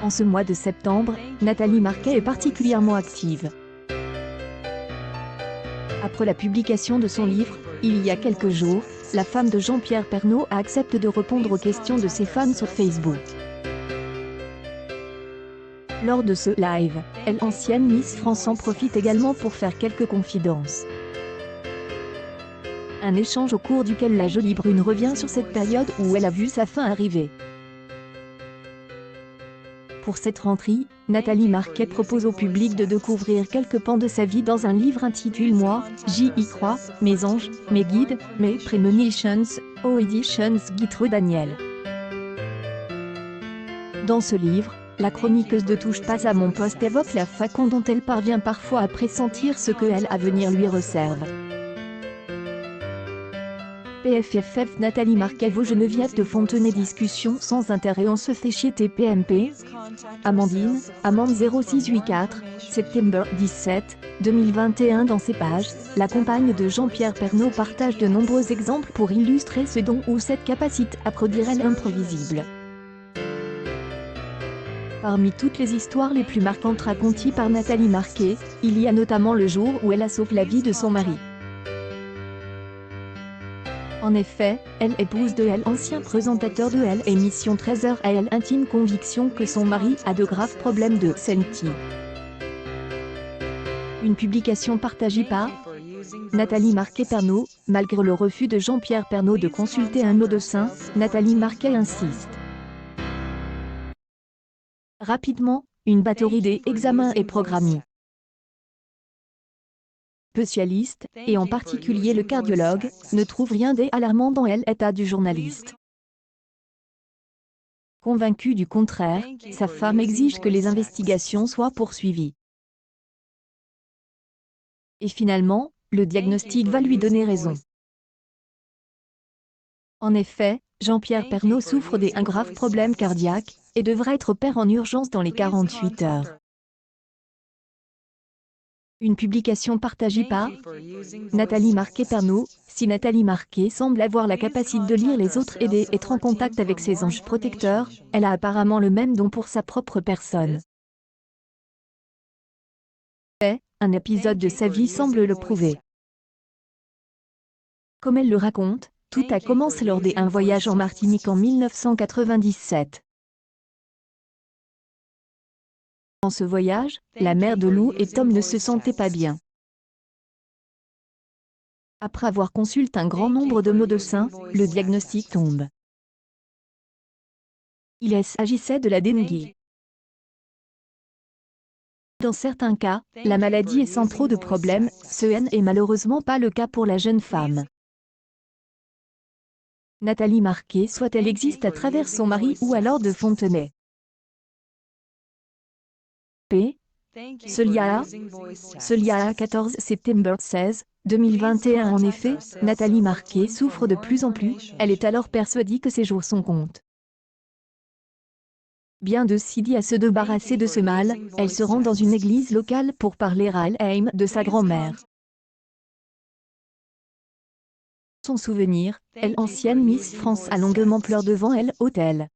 En ce mois de septembre, Nathalie Marquet est particulièrement active. Après la publication de son livre, il y a quelques jours, la femme de Jean-Pierre Pernaut a accepté de répondre aux questions de ses fans sur Facebook. Lors de ce live, elle, ancienne Miss France, en profite également pour faire quelques confidences. Un échange au cours duquel la jolie brune revient sur cette période où elle a vu sa fin arriver. Pour cette rentrée, Nathalie Marquet propose au public de découvrir quelques pans de sa vie dans un livre intitulé Moi, j'y y crois, mes anges, mes guides, mes premonitions, aux éditions Guitry Daniel. Dans ce livre, la chroniqueuse de Touche pas à mon poste évoque la façon dont elle parvient parfois à pressentir ce que elle à venir lui réserve. PFFF Nathalie Marquet vaut Geneviève de Fontenay. Discussion sans intérêt, on se fait chier TPMP. Amandine, Amande 0684, septembre 17, 2021. Dans ses pages, la compagne de Jean-Pierre Pernaut partage de nombreux exemples pour illustrer ce don ou cette capacité à produire l'imprévisible. Parmi toutes les histoires les plus marquantes racontées par Nathalie Marquet, il y a notamment le jour où elle a sauvé la vie de son mari. En effet, elle, épouse de elle, ancien présentateur de elle, émission 13h, a elle intime conviction que son mari a de graves problèmes de santé. Une publication partagée par Nathalie Marquet Pernaut. Malgré le refus de Jean-Pierre Pernaut de consulter un médecin, Nathalie Marquet insiste. Rapidement, une batterie d'examens est programmée. Spécialistes, et en particulier le cardiologue, ne trouve rien d'alarmant dans l'état du journaliste. Convaincu du contraire, sa femme exige que les investigations soient poursuivies. Et finalement, le diagnostic va lui donner raison. En effet, Jean-Pierre Pernaut souffre d'un grave problème cardiaque, et devrait être opéré en urgence dans les 48 heures. Une publication partagée par Nathalie Marquet Pernaut. Si Nathalie Marquet semble avoir la capacité de lire les autres et d'être en contact avec ses anges protecteurs, elle a apparemment le même don pour sa propre personne. Un épisode de sa vie semble le prouver. Comme elle le raconte, tout a commencé lors d'un voyage en Martinique en 1997. Dans ce voyage, la mère de Lou et Tom ne se sentaient pas bien. Après avoir consulté un grand nombre de médecins, le diagnostic tombe. Il s'agissait de la dengue. Dans certains cas, la maladie est sans trop de problèmes, ce n'est malheureusement pas le cas pour la jeune femme. Nathalie Marquet soit-elle existe à travers son mari ou alors de Fontenay. Celia 14 septembre 16, 2021. En effet, Nathalie Marquet souffre de plus en plus, elle est alors persuadée que ses jours sont comptés. Bien décidée à se débarrasser de ce mal, elle se rend dans une église locale pour parler à elle de sa grand-mère. Son souvenir, elle, ancienne Miss France, a longuement pleuré devant elle, hôtel.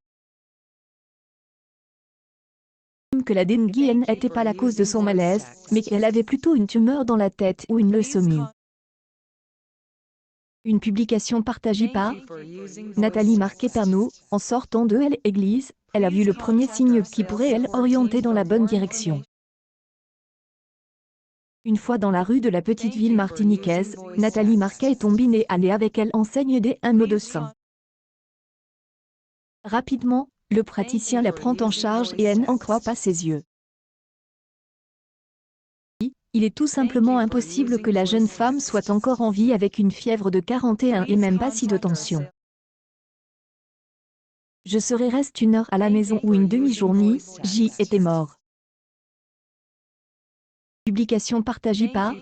Que la dengue n'était pas la cause de son malaise, mais qu'elle avait plutôt une tumeur dans la tête ou une leucémie. Une publication partagée par Nathalie Marquet Pernaut. En sortant de l'église, elle a vu le premier signe qui pourrait l'orienter dans la bonne direction. Une fois dans la rue de la petite ville martiniquaise, Nathalie Marquet est tombée nez à nez avec elle, enseigne d'un médecin. Rapidement, le praticien la prend en charge et elle n'en croit pas ses yeux. Il est tout simplement impossible que la jeune femme soit encore en vie avec une fièvre de 41 et même pas si de tension. Je serais resté une heure à la maison ou une demi-journée, j'y étais mort. Publication partagée par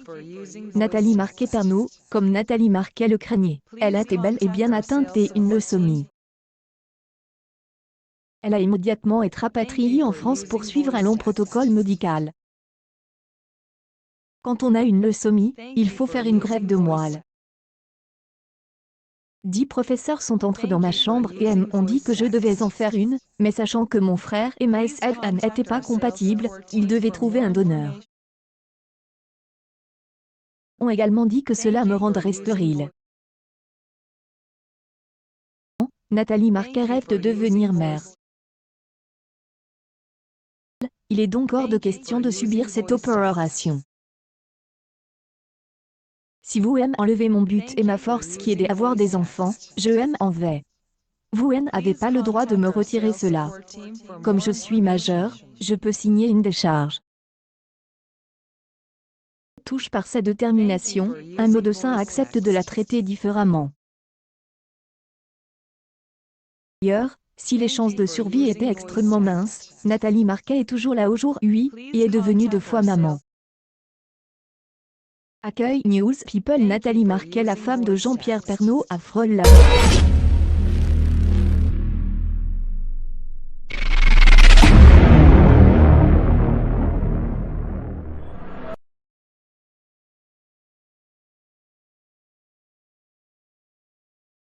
Nathalie Marquet Pernaut. Comme Nathalie Marquet le craignait, elle a été bel et bien atteinte d'une leucémie. Elle a immédiatement été rapatriée en France pour suivre un long protocole médical. Quand on a une leucémie, il faut faire une greffe de moelle. 10 professeurs sont entrés dans ma chambre et m'ont dit que je devais en faire une, mais sachant que mon frère et ma SFA n'étaient pas compatibles, ils devaient trouver un donneur. Ont également dit que cela me rendrait stérile. Nathalie Marquet rêve de devenir mère. Il est donc hors de question de subir cette opération. Si vous aimez enlever mon but et ma force qui est d'avoir des enfants, je en vais. Vous n'avez pas le droit de me retirer cela. Comme je suis majeur, je peux signer une décharge. Touche par sa détermination, un médecin accepte de la traiter différemment. D'ailleurs, si les chances de survie étaient extrêmement minces, Nathalie Marquet est toujours là aujourd'hui, et est devenue 2 fois maman. Accueil News People. Nathalie Marquet, la femme de Jean-Pierre Pernaut, a frôle la